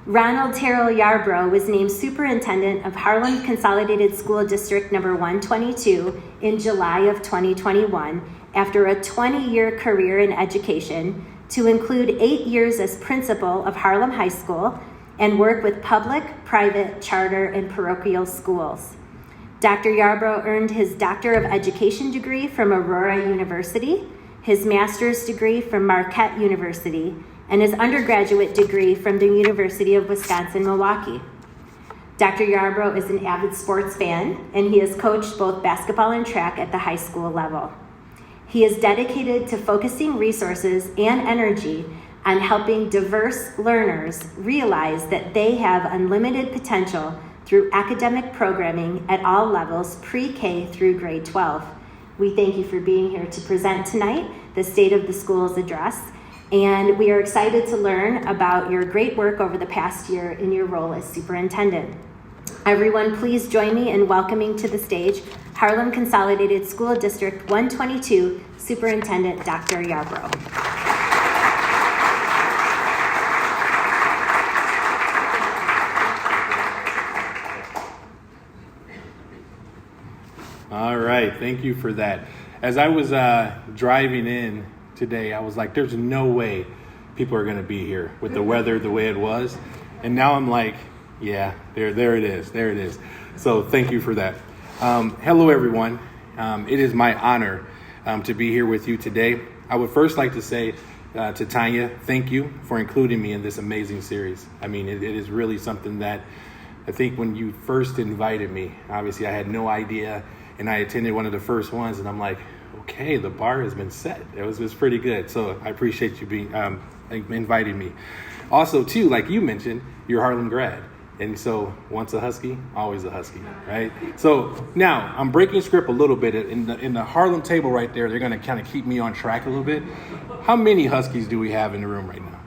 Ronald Terrell Yarbrough was named Superintendent of Harlem Consolidated School District number 122 in July of 2021 after a 20-year career in education, to include 8 years as principal of Harlem High School and work with public, private, charter, and parochial schools. Dr. Yarbrough earned his Doctor of Education degree from Aurora University, his master's degree from Marquette University, and his undergraduate degree from the University of Wisconsin-Milwaukee. Dr. Yarbrough is an avid sports fan, and he has coached both basketball and track at the high school level. He is dedicated to focusing resources and energy on helping diverse learners realize that they have unlimited potential through academic programming at all levels, pre-K through grade 12. We thank you for being here to present tonight the State of the Schools address, and we are excited to learn about your great work over the past year in your role as superintendent. Everyone, please join me in welcoming to the stage Harlem Consolidated School District 122 Superintendent Dr. Yarbrough. All right, thank you for that. As I was driving in today, I was like, there's no way people are going to be here with the weather the way it was. And now I'm like, yeah, there it is. So thank you for that. Hello, everyone. It is my honor to be here with you today. I would first like to say to Tanya, thank you for including me in this amazing series. I mean, it is really something that I think when you first invited me, obviously I had no idea, and I attended one of the first ones, and I'm like, okay, the bar has been set. It was pretty good. So I appreciate you being inviting me. Also, too, like you mentioned, you're Harlem grad. And so once a Husky, always a Husky, right? So now I'm breaking script a little bit. In the Harlem table right there, they're going to kind of keep me on track a little bit. How many Huskies do we have in the room right now?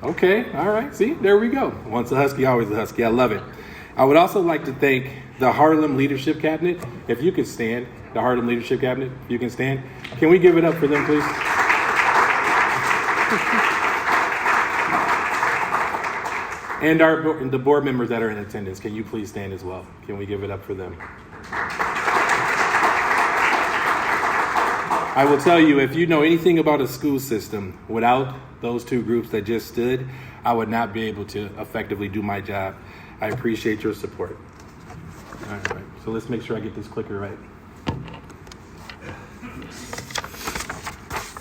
Okay, all right. See, there we go. Once a Husky, always a Husky. I love it. I would also like to thank the Harlem Leadership Cabinet. If you could stand, the Harlem Leadership Cabinet, if you can stand. Can we give it up for them, please? And the board members that are in attendance, can you please stand as well? Can we give it up for them? I will tell you, if you know anything about a school system, without those two groups that just stood, I would not be able to effectively do my job. I appreciate your support. All right, so let's make sure I get this clicker right.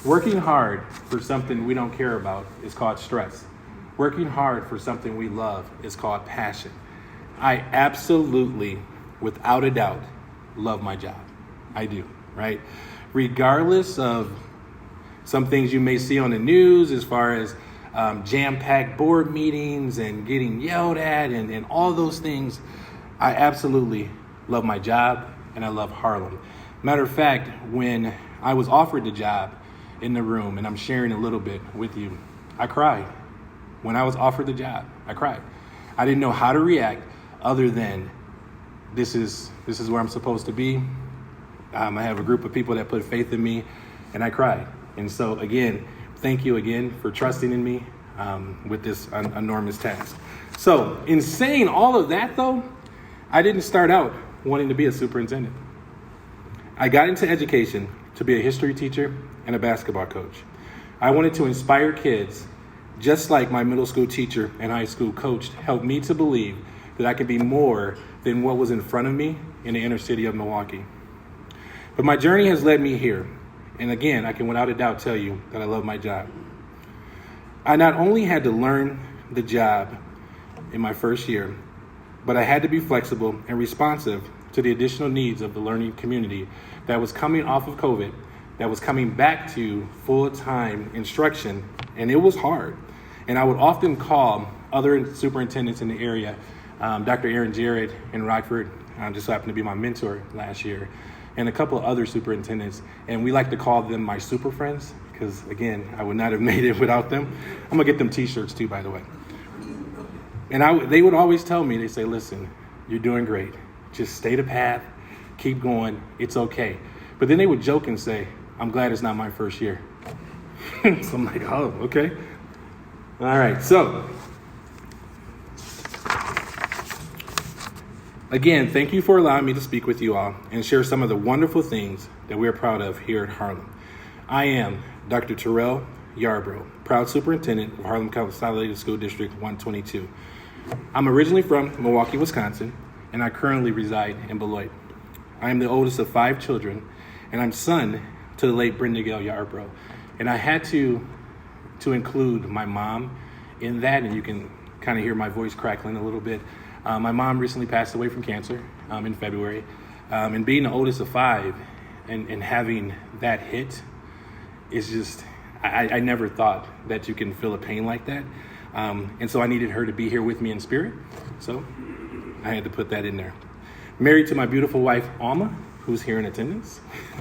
Working hard for something we don't care about is called stress. Working hard for something we love is called passion. I absolutely, without a doubt, love my job. I do, right? Regardless of some things you may see on the news as far as jam-packed board meetings and getting yelled at and all those things, I absolutely love my job and I love Harlem. Matter of fact, when I was offered the job in the room, and I'm sharing a little bit with you, I cried. When I was offered the job, I cried. I didn't know how to react other than this is where I'm supposed to be. I have a group of people that put faith in me, and I cried. And so again, thank you again for trusting in me with this enormous task. So in saying all of that though, I didn't start out wanting to be a superintendent. I got into education to be a history teacher and a basketball coach. I wanted to inspire kids, just like my middle school teacher and high school coach helped me to believe that I could be more than what was in front of me in the inner city of Milwaukee. But my journey has led me here. And again, I can without a doubt tell you that I love my job. I not only had to learn the job in my first year, but I had to be flexible and responsive to the additional needs of the learning community that was coming off of COVID, that was coming back to full-time instruction, and it was hard. And I would often call other superintendents in the area, Dr. Aaron Jarrett in Rockford, just so happened to be my mentor last year, and a couple of other superintendents, and we like to call them my super friends, because again, I would not have made it without them. I'm gonna get them t-shirts too, by the way. And they would always tell me, they say, listen, you're doing great. Just stay the path, keep going, it's okay. But then they would joke and say, I'm glad it's not my first year. So I'm like, oh, okay. All right, so Again, thank you for allowing me to speak with you all and share some of the wonderful things that we're proud of here at Harlem. I am Dr. Terrell Yarbrough, proud superintendent of Harlem Consolidated School District 122. I'm originally from Milwaukee, Wisconsin, and I currently reside in Beloit. I am the oldest of 5 children, and I'm son to the late Brenda Gail Yarbrough. And I had to include my mom in that, and you can kind of hear my voice crackling a little bit. My mom recently passed away from cancer in February, and being the oldest of 5 and having that hit is just, I never thought that you can feel a pain like that. And so I needed her to be here with me in spirit, so I had to put that in there. Married to my beautiful wife, Alma, who's here in attendance.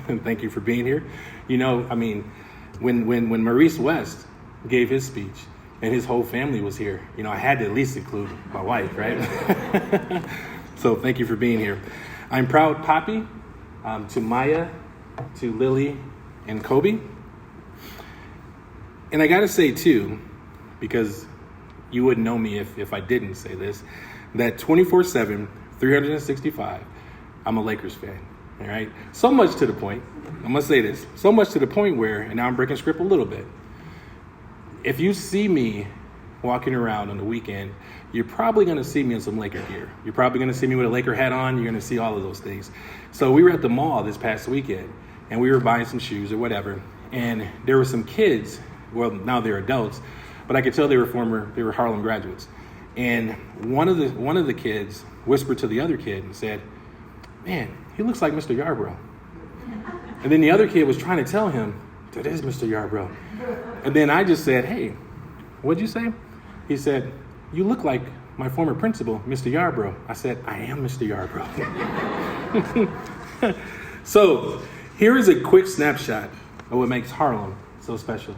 And thank you for being here. You know, I mean, when Maurice West gave his speech, and his whole family was here, you know, I had to at least include my wife, right? So thank you for being here. I'm proud Poppy to Maya, to Lily, and Kobe. And I gotta say too, because you wouldn't know me if I didn't say this, that 24/7, 365, I'm a Lakers fan, all right? So much to the point, I'm gonna say this, so much to the point where, and now I'm breaking script a little bit, if you see me walking around on the weekend, you're probably going to see me in some Laker gear. You're probably going to see me with a Laker hat on. You're going to see all of those things. So we were at the mall this past weekend, and we were buying some shoes or whatever. And there were some kids, well, now they're adults, but I could tell they were Harlem graduates. And one of the kids whispered to the other kid and said, "Man, he looks like Mr. Yarbrough." And then the other kid was trying to tell him, "That is Mr. Yarbrough." And then I just said, "Hey, what'd you say?" He said, "You look like my former principal, Mr. Yarbrough." I said, "I am Mr. Yarbrough." So here is a quick snapshot of what makes Harlem so special.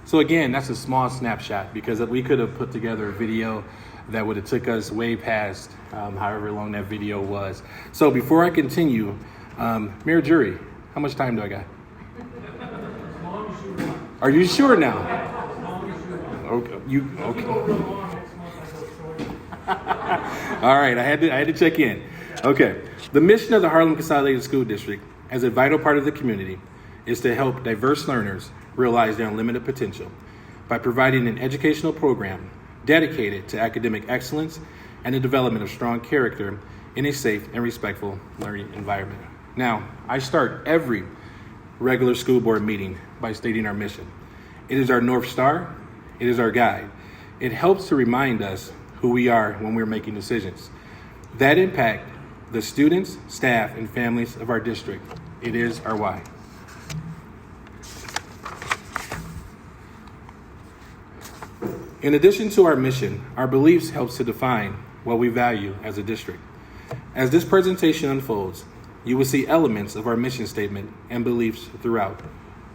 So again, that's a small snapshot because we could have put together a video that would have took us way past however long that video was. So before I continue, Mayor Jury, how much time do I got? Are you sure now? Okay. Okay. All right, I had to check in. Okay. The mission of the Harlem Consolidated School District as a vital part of the community is to help diverse learners realize their unlimited potential by providing an educational program dedicated to academic excellence and the development of strong character in a safe and respectful learning environment. Now, I start every regular school board meeting by stating our mission. It is our North Star. It is our guide. It helps to remind us who we are when we're making decisions that impact the students, staff, and families of our district. It is our why. In addition to our mission, our beliefs helps to define what we value as a district. As this presentation unfolds, you will see elements of our mission statement and beliefs throughout.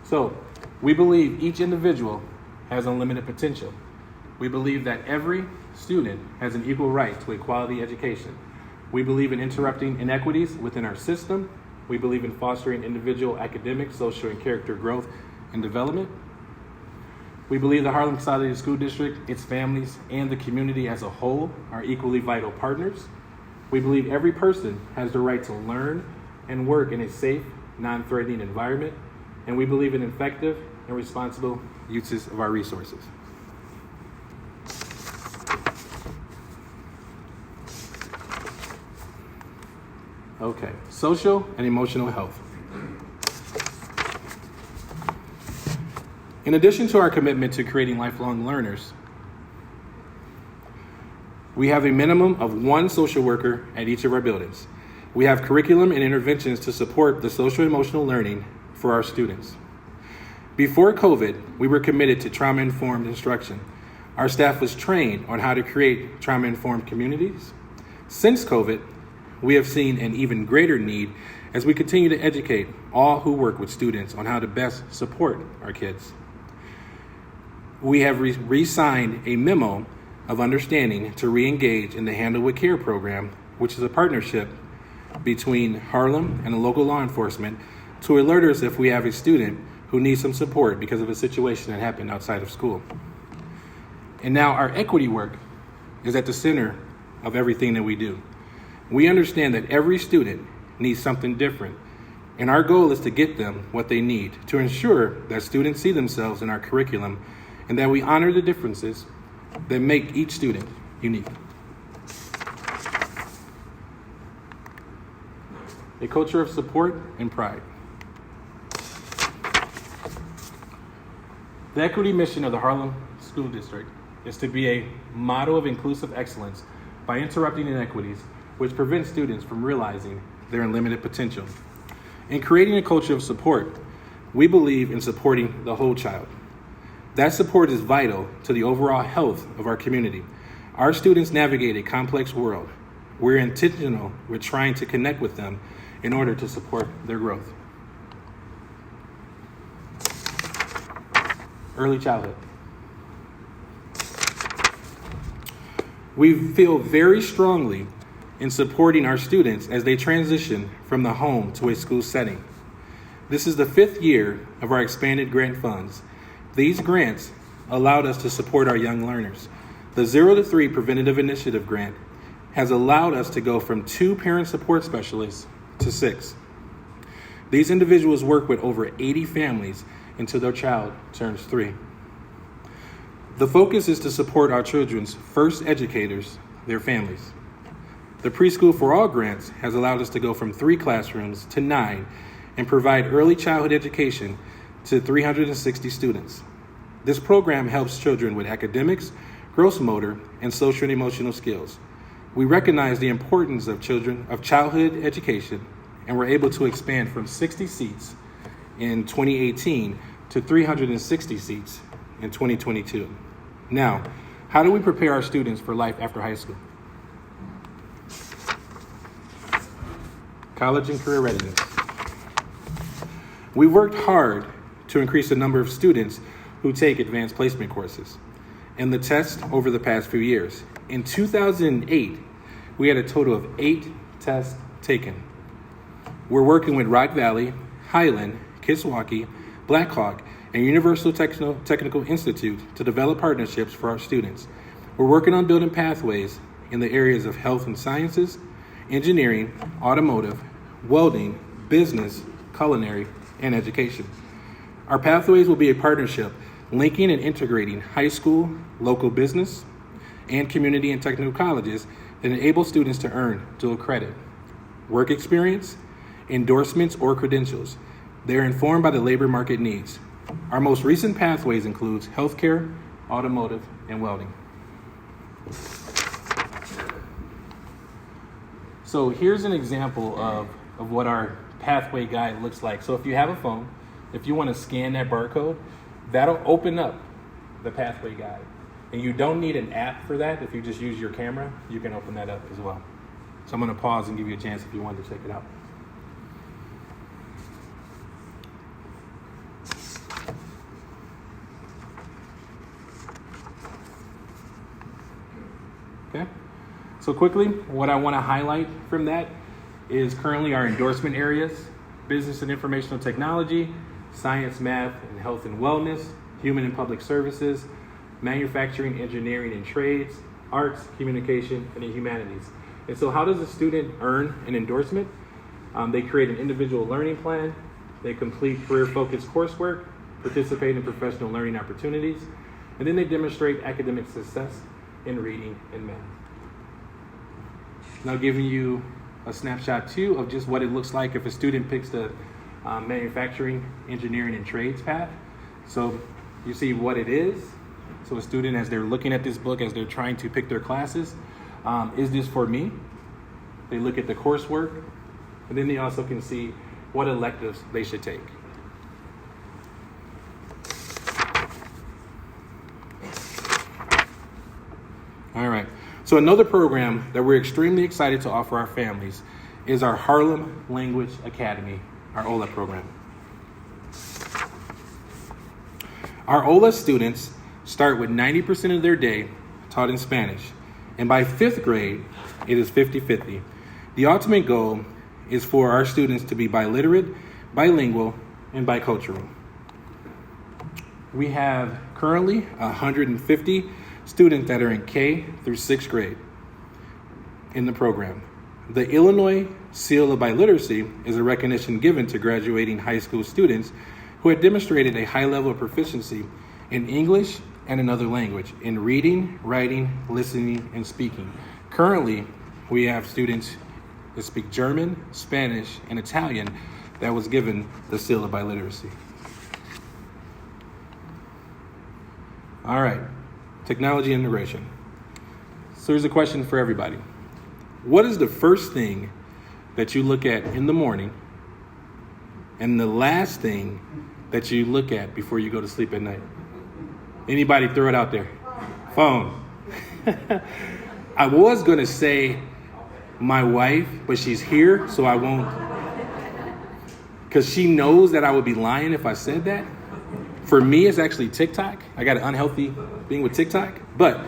So, we believe each individual has unlimited potential. We believe that every student has an equal right to a quality education. We believe in interrupting inequities within our system. We believe in fostering individual academic, social, and character growth and development. We believe the Harlem Consolidated School District, its families, and the community as a whole are equally vital partners. We believe every person has the right to learn and work in a safe, non-threatening environment. and we believe in effective and responsible uses of our resources. Okay, social and emotional health. In addition to our commitment to creating lifelong learners, we have a minimum of one social worker at each of our buildings. We have curriculum and interventions to support the social and emotional learning for our students. Before COVID, we were committed to trauma-informed instruction. Our staff was trained on how to create trauma-informed communities. Since COVID, we have seen an even greater need as we continue to educate all who work with students on how to best support our kids. We have re-signed a memo of understanding to re-engage in the Handle with Care program, which is a partnership between Harlem and the local law enforcement to alert us if we have a student who needs some support because of a situation that happened outside of school. And now our equity work is at the center of everything that we do. We understand that every student needs something different, and our goal is to get them what they need to ensure that students see themselves in our curriculum and that we honor the differences that make each student unique. A culture of support and pride. The equity mission of the Harlem School District is to be a model of inclusive excellence by interrupting inequities which prevent students from realizing their unlimited potential. In creating a culture of support, we believe in supporting the whole child. That support is vital to the overall health of our community. Our students navigate a complex world. We're intentional with trying to connect with them in order to support their growth. Early childhood. We feel very strongly in supporting our students as they transition from the home to a school setting. This is the 5th year of our expanded grant funds. These grants allowed us to support our young learners. The 0 to 3 Preventative Initiative grant has allowed us to go from 2 parent support specialists to 6. These individuals work with over 80 families until their child turns 3. The focus is to support our children's first educators, their families. The Preschool for All grants has allowed us to go from 3 classrooms to 9 and provide early childhood education to 360 students. This program helps children with academics, gross motor, and social and emotional skills. We recognize the importance of childhood education, and we're able to expand from 60 seats in 2018 to 360 seats in 2022. Now, how do we prepare our students for life after high school? College and career readiness. We worked hard to increase the number of students who take advanced placement courses and the test over the past few years. In 2008, we had a total of 8 tests taken. We're working with Rock Valley, Highland, Kishwaukee, Blackhawk, and Universal Technical Institute to develop partnerships for our students. We're working on building pathways in the areas of health and sciences, engineering, automotive, welding, business, culinary, and education. Our pathways will be a partnership linking and integrating high school, local business, and community and technical colleges that enable students to earn dual credit, work experience, endorsements, or credentials. They are informed by the labor market needs. Our most recent pathways includes healthcare, automotive, and welding. So here's an example of what our pathway guide looks like. So if you have a phone, if you want to scan that barcode, that'll open up the pathway guide. And you don't need an app for that. If you just use your camera, you can open that up as well. So I'm going to pause and give you a chance if you want to check it out. Okay. So quickly, what I want to highlight from that is currently our endorsement areas: business and informational technology, science, math, and health and wellness, human and public services, manufacturing, engineering, and trades, arts, communication, and the humanities. And so how does a student earn an endorsement? They create an individual learning plan, They complete career-focused coursework, participate in professional learning opportunities, and then they demonstrate academic success in reading and math. Now giving you a snapshot too of just what it looks like if a student picks the manufacturing, engineering, and trades path. So you see what it is. So a student, as they're looking at this book, as they're trying to pick their classes, is this for me? They look at the coursework, and then they also can see what electives they should take. All right. So another program that we're extremely excited to offer our families is our Harlem Language Academy, our OLA program. Our OLA students start with 90% of their day taught in Spanish, and by 5th grade, it is 50-50. The ultimate goal is for our students to be biliterate, bilingual, and bicultural. We have currently 150 students that are in K through 6th grade in the program. The Illinois Seal of Biliteracy is a recognition given to graduating high school students who had demonstrated a high level of proficiency in English and another language, in reading, writing, listening, and speaking. Currently, we have students that speak German, Spanish, and Italian that was given the Seal of Biliteracy. All right, technology integration. So here's a question for everybody. What is the first thing that you look at in the morning and the last thing that you look at before you go to sleep at night? Anybody throw it out there? Phone. I was going to say my wife, but she's here, so I won't. Because she knows that I would be lying if I said that. For me, it's actually TikTok. I got an unhealthy thing with TikTok. But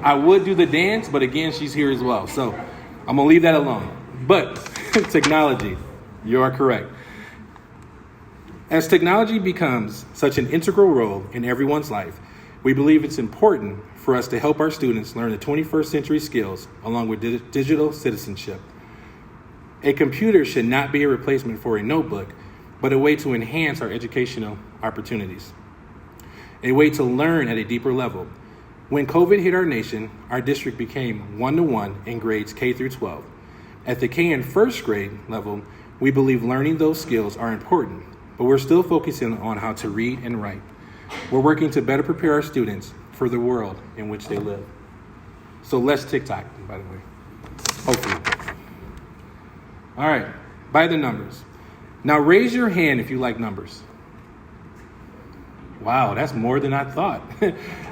I would do the dance, but again, she's here as well. So I'm going to leave that alone. But technology, you are correct. As technology becomes such an integral role in everyone's life, we believe it's important for us to help our students learn the 21st century skills along with digital citizenship. A computer should not be a replacement for a notebook, but a way to enhance our educational opportunities. A way to learn at a deeper level. When COVID hit our nation, our district became 1-to-1 in grades K through 12. At the K and first grade level, we believe learning those skills are important, but we're still focusing on how to read and write. We're working to better prepare our students for the world in which they live. So less TikTok, by the way. Hopefully. All right, by the numbers. Now raise your hand if you like numbers. Wow, that's more than I thought.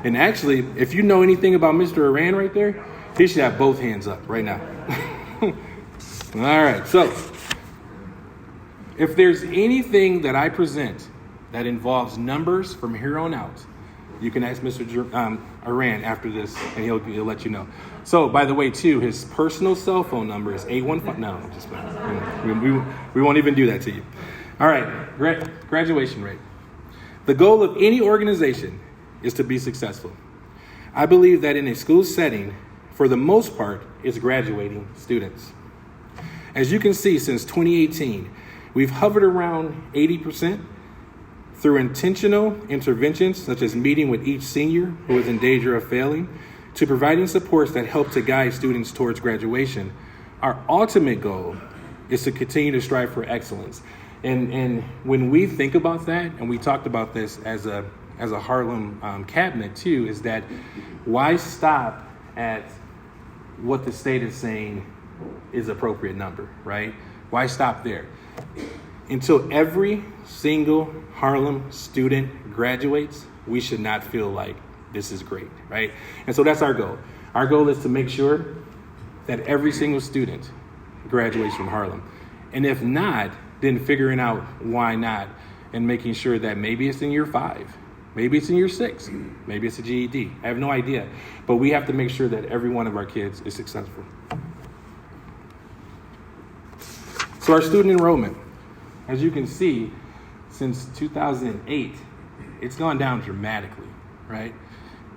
And actually, if you know anything about Mr. Iran right there, he should have both hands up right now. All right, so if there's anything that I present that involves numbers from here on out, you can ask Mr. Iran after this, and he'll let you know. So, by the way, too, his personal cell phone number is 815. No, I'm just we won't even do that to you. All right, graduation rate. The goal of any organization is to be successful. I believe that in a school setting, for the most part, it's graduating students. As you can see, since 2018, we've hovered around 80%. Through intentional interventions, such as meeting with each senior who is in danger of failing, to providing supports that help to guide students towards graduation, our ultimate goal is to continue to strive for excellence. And when we think about that, and we talked about this as a Harlem cabinet too, is that why stop at what the state is saying is appropriate number, right? Why stop there? Until every single Harlem student graduates, we should not feel like this is great, right? And so that's our goal. Our goal is to make sure that every single student graduates from Harlem. And if not, then figuring out why not and making sure that maybe it's in year 5, maybe it's in year 6, maybe it's a GED. I have no idea. But we have to make sure that every one of our kids is successful. So our student enrollment. As you can see, since 2008, it's gone down dramatically, right?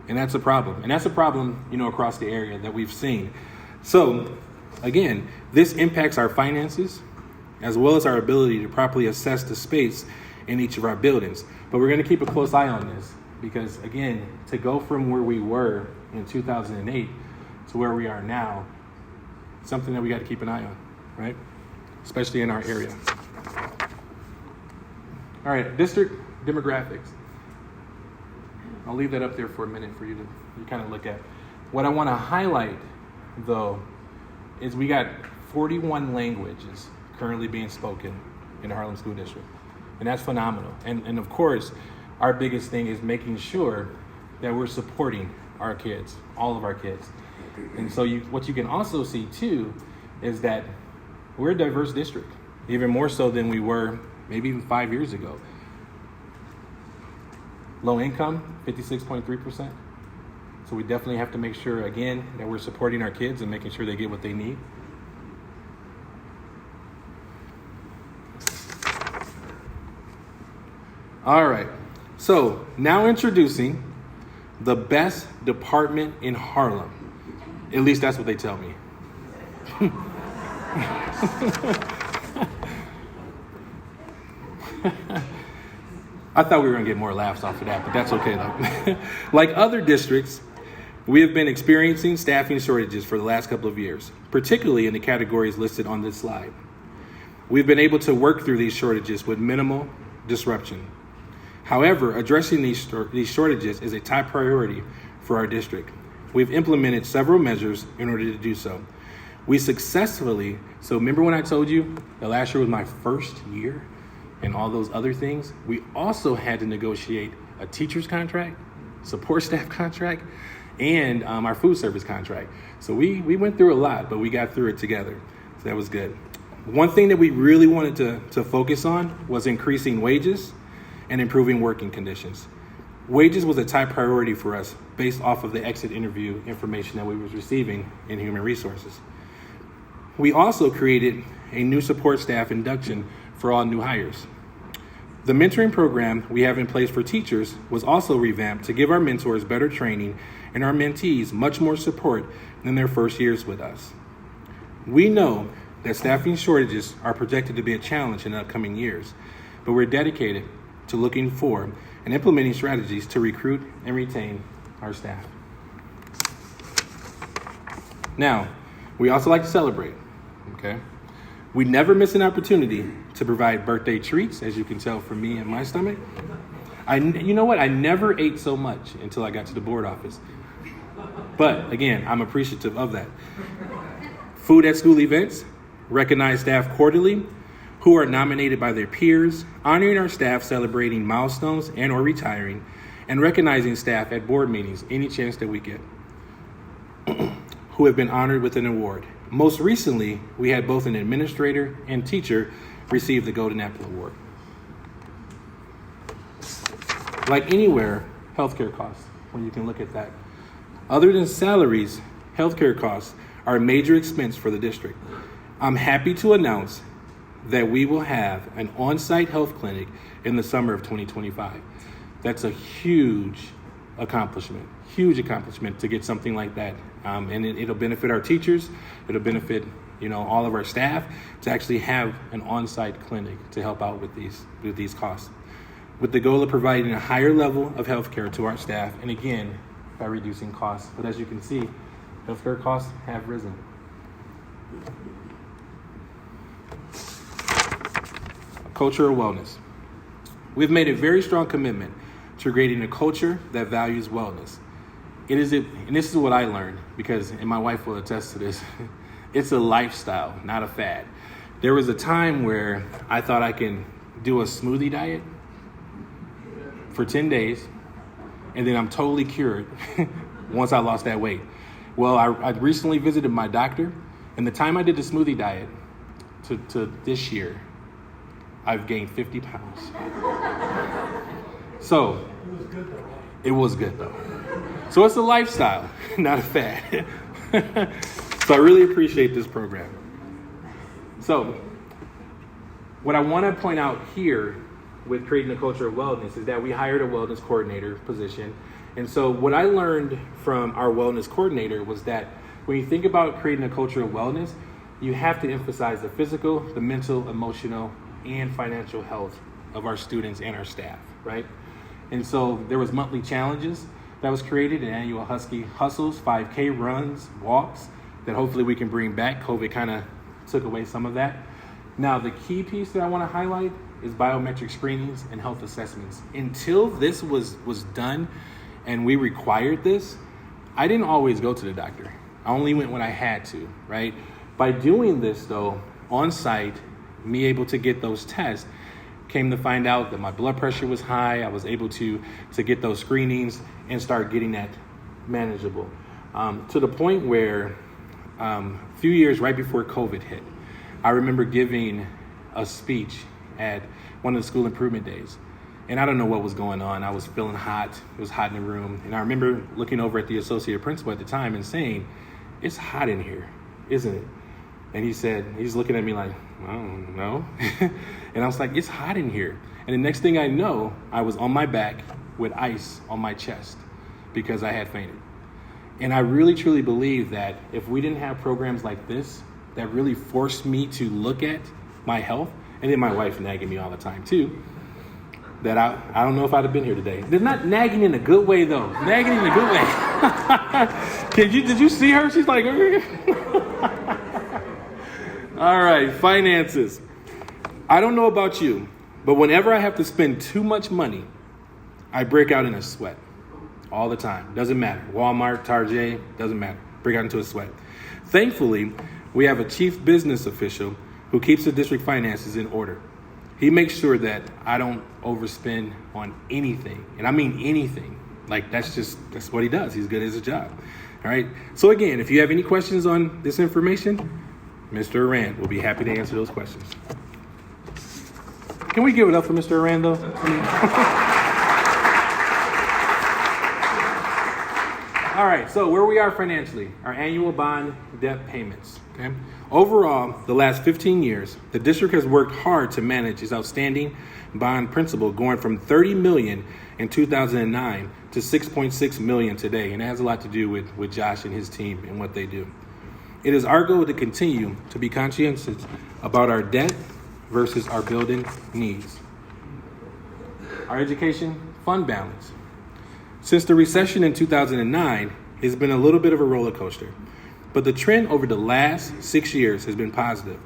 And that's a problem. And that's a problem, across the area that we've seen. So, again, this impacts our finances. as well as our ability to properly assess the space in each of our buildings. But we're going to keep a close eye on this because, again, to go from where we were in 2008 to where we are now, something that we got to keep an eye on, right? Especially in our area. All right, district demographics. I'll leave that up there for a minute for you to kind of look at. What I want to highlight, though, is we got 41 languages currently being spoken in the Harlem School District. And that's phenomenal. And of course, our biggest thing is making sure that we're supporting our kids, all of our kids. And so what you can also see, too, is that we're a diverse district, even more so than we were maybe even 5 years ago. Low income, 56.3%. So we definitely have to make sure, again, that we're supporting our kids and making sure they get what they need. All right, so now introducing the best department in Harlem. At least that's what they tell me. I thought we were gonna get more laughs off of that, but that's okay though. Like other districts, we have been experiencing staffing shortages for the last couple of years, particularly in the categories listed on this slide. We've been able to work through these shortages with minimal disruption. However, addressing these shortages is a top priority for our district. We've implemented several measures in order to do so. We successfully, so remember when I told you that last year was my first year and all those other things? We also had to negotiate a teacher's contract, support staff contract, and our food service contract. So we went through a lot, but we got through it together. So that was good. One thing that we really wanted to focus on was increasing wages and improving working conditions. Wages was a top priority for us based off of the exit interview information that we was receiving in human resources. We also created a new support staff induction for all new hires. The mentoring program we have in place for teachers was also revamped to give our mentors better training and our mentees much more support than their first years with us. We know that staffing shortages are projected to be a challenge in the upcoming years, but we're dedicated to looking for and implementing strategies to recruit and retain our staff. Now, we also like to celebrate, okay? We never miss an opportunity to provide birthday treats, as you can tell from me and my stomach. You know what? I never ate so much until I got to the board office. But again, I'm appreciative of that. Food at school events, recognize staff quarterly who are nominated by their peers, honoring our staff celebrating milestones and or retiring, and recognizing staff at board meetings any chance that we get who have been honored with an award. Most recently, we had both an administrator and teacher receive the Golden Apple Award. Like anywhere, healthcare costs, when you can look at that. Other than salaries, healthcare costs are a major expense for the district. I'm happy to announce that we will have an on-site health clinic in the summer of 2025. That's a huge accomplishment to get something like that. And it'll benefit our teachers, it'll benefit all of our staff to actually have an on-site clinic to help out with these costs, with the goal of providing a higher level of healthcare to our staff, and again, by reducing costs. But as you can see, healthcare costs have risen. Culture of wellness. We've made a very strong commitment to creating a culture that values wellness. And this is what I learned, and my wife will attest to this, it's a lifestyle, not a fad. There was a time where I thought I can do a smoothie diet for 10 days, and then I'm totally cured once I lost that weight. Well, I recently visited my doctor, and the time I did the smoothie diet to this year, I've gained 50 pounds. So, it was good though. So it's a lifestyle, not a fad. So I really appreciate this program. So, what I want to point out here with creating a culture of wellness is that we hired a wellness coordinator position. And so what I learned from our wellness coordinator was that when you think about creating a culture of wellness, you have to emphasize the physical, the mental, emotional, and financial health of our students and our staff, right? And so there was monthly challenges that was created, and annual Husky hustles, 5K runs, walks, that hopefully we can bring back. COVID kind of took away some of that. Now, the key piece that I want to highlight is biometric screenings and health assessments. Until this was done and we required this, I didn't always go to the doctor. I only went when I had to, right? By doing this, though, on site, me able to get those tests, came to find out that my blood pressure was high. I was able to get those screenings and start getting that manageable. To the point where a few years right before COVID hit, I remember giving a speech at one of the school improvement days. And I don't know what was going on. I was feeling hot. It was hot in the room. And I remember looking over at the associate principal at the time and saying, "It's hot in here, isn't it?" And he's looking at me like, "I don't know." And I was like, "It's hot in here." And the next thing I know, I was on my back with ice on my chest because I had fainted. And I really, truly believe that if we didn't have programs like this that really forced me to look at my health, and then my wife nagging me all the time too, that I don't know if I'd have been here today. They're not nagging in a good way, though. Nagging in a good way. Did you see her? She's like, all right, finances. I don't know about you, but whenever I have to spend too much money, I break out in a sweat all the time. Doesn't matter. Walmart, Target, doesn't matter. Break out into a sweat. Thankfully, we have a chief business official who keeps the district finances in order. He makes sure that I don't overspend on anything. And I mean anything. Like, that's what he does. He's good at his job. All right. So again, if you have any questions on this information, Mr. Arand will be happy to answer those questions. Can we give it up for Mr. Arand, though? All right, so where we are financially, our annual bond debt payments. Okay. Overall, the last 15 years, the district has worked hard to manage its outstanding bond principal, going from $30 million in 2009 to $6.6 million today. And it has a lot to do with Josh and his team and what they do. It is our goal to continue to be conscientious about our debt versus our building needs. Our education fund balance. Since the recession in 2009, it's been a little bit of a roller coaster, but the trend over the last 6 years has been positive.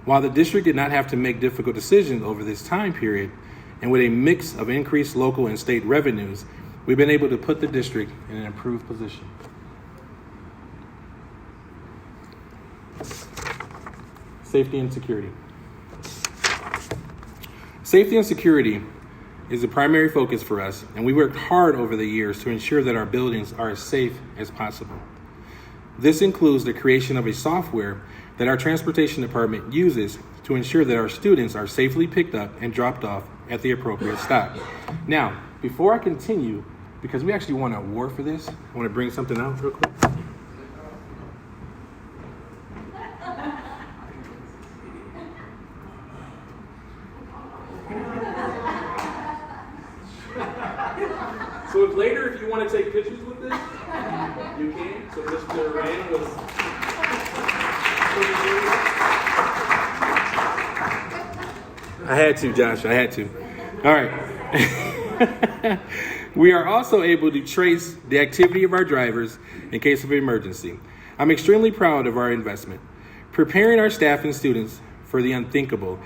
While the district did not have to make difficult decisions over this time period, and with a mix of increased local and state revenues, we've been able to put the district in an improved position. Safety and security. Safety and security is the primary focus for us, and we worked hard over the years to ensure that our buildings are as safe as possible. This includes the creation of a software that our transportation department uses to ensure that our students are safely picked up and dropped off at the appropriate stop. Now, before I continue, because we actually won an award for this, I want to bring something out real quick. So if later, if you want to take pictures with this, you can. So Mr. Rand was. I had to, Josh. I had to. All right. We are also able to trace the activity of our drivers in case of an emergency. I'm extremely proud of our investment, preparing our staff and students for the unthinkable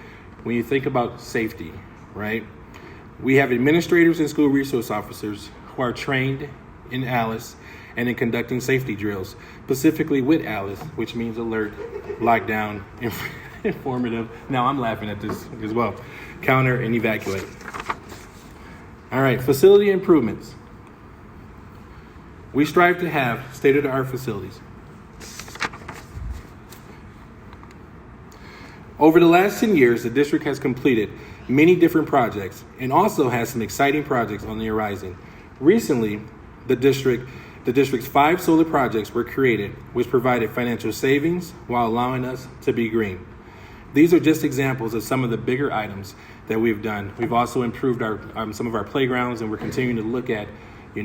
when you think about safety, right? We have administrators and school resource officers who are trained in ALICE and in conducting safety drills, specifically with ALICE, which means alert, lockdown, informative. Now I'm laughing at this as well. Counter and evacuate. All right, facility improvements. We strive to have state-of-the-art facilities. Over the last 10 years, the district has completed many different projects and also has some exciting projects on the horizon. Recently, the district's 5 solar projects were created, which provided financial savings while allowing us to be green. These are just examples of some of the bigger items that we've done. We've also improved our some of our playgrounds, and we're continuing to look at,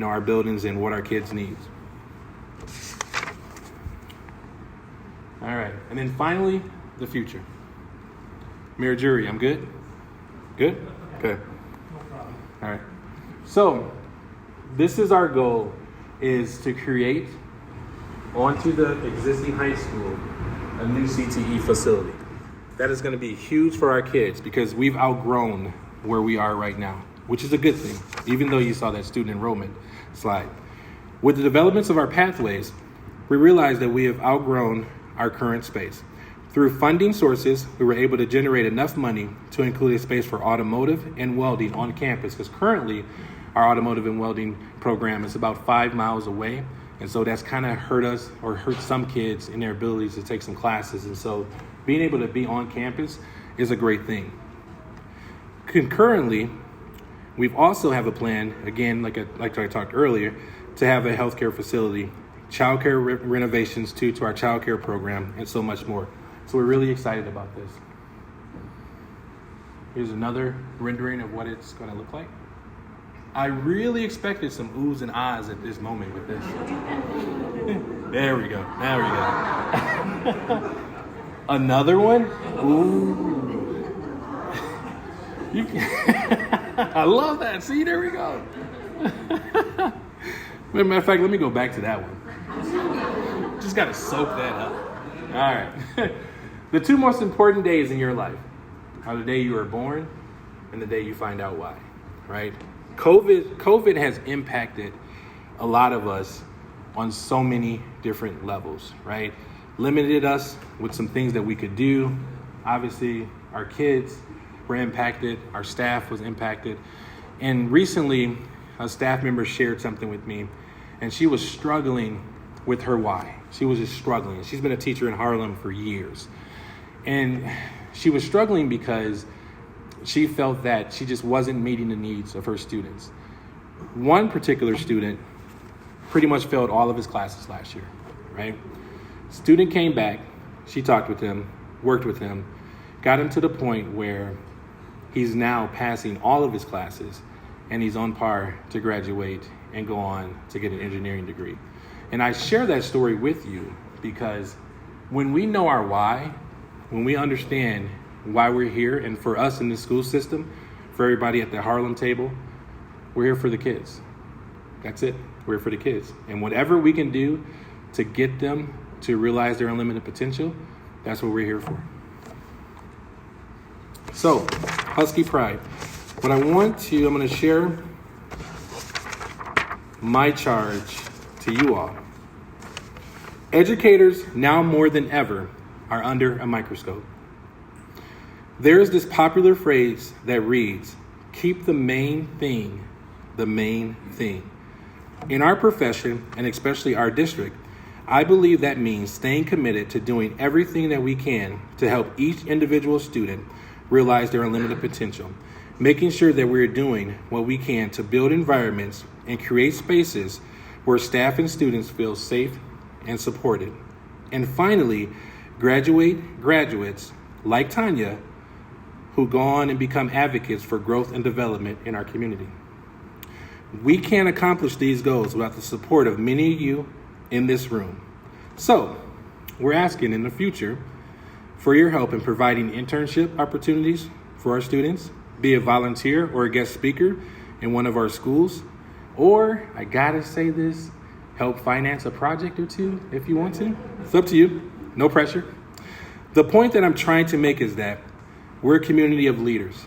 our buildings and what our kids need. All right. And then finally, the future. Mayor Jury, I'm good? Good? Okay. All right. So this is our goal, is to create onto the existing high school a new CTE facility. That is going to be huge for our kids because we've outgrown where we are right now, which is a good thing, even though you saw that student enrollment slide. With the developments of our pathways, we realized that we have outgrown our current space. Through funding sources, we were able to generate enough money to include a space for automotive and welding on campus, because currently our automotive and welding program is about 5 miles away. And so that's kind of hurt us, or hurt some kids in their abilities to take some classes. And so being able to be on campus is a great thing. Concurrently, we've also have a plan, again, like I talked earlier, to have a healthcare facility, childcare renovations to our childcare program, and so much more. So we're really excited about this. Here's another rendering of what it's going to look like. I really expected some oohs and ahs at this moment with this. There we go. Another one? Ooh. I love that. See, there we go. Matter of fact, let me go back to that one. Just got to soak that up. All right. The two most important days in your life are the day you were born and the day you find out why, right? COVID has impacted a lot of us on so many different levels, right? Limited us with some things that we could do. Obviously, our kids were impacted. Our staff was impacted. And recently, a staff member shared something with me, and she was struggling with her why. She was just struggling. She's been a teacher in Harlem for years. And she was struggling because she felt that she just wasn't meeting the needs of her students. One particular student pretty much failed all of his classes last year, right? Student came back, she talked with him, worked with him, got him to the point where he's now passing all of his classes and he's on par to graduate and go on to get an engineering degree. And I share that story with you because when we know our why, when we understand why we're here, and for us in the school system, for everybody at the Harlem table, we're here for the kids. That's it. We're here for the kids. And whatever we can do to get them to realize their unlimited potential, that's what we're here for. So, Husky Pride. What I'm going to share my charge to you all. Educators, now more than ever, are under a microscope. There is this popular phrase that reads, keep the main thing the main thing. In our profession, and especially our district, I believe that means staying committed to doing everything that we can to help each individual student realize their unlimited potential, making sure that we're doing what we can to build environments and create spaces where staff and students feel safe and supported. And finally, graduates like Tanya, who go on and become advocates for growth and development in our community. We can't accomplish these goals without the support of many of you in this room. So, we're asking in the future for your help in providing internship opportunities for our students, be a volunteer or a guest speaker in one of our schools, or, I gotta say this, help finance a project or two if you want to. It's up to you, no pressure. The point that I'm trying to make is that we're a community of leaders,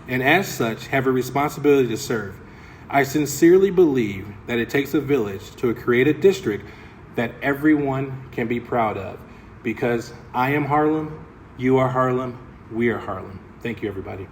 and as such, have a responsibility to serve. I sincerely believe that it takes a village to create a district that everyone can be proud of, because I am Harlem, you are Harlem, we are Harlem. Thank you, everybody.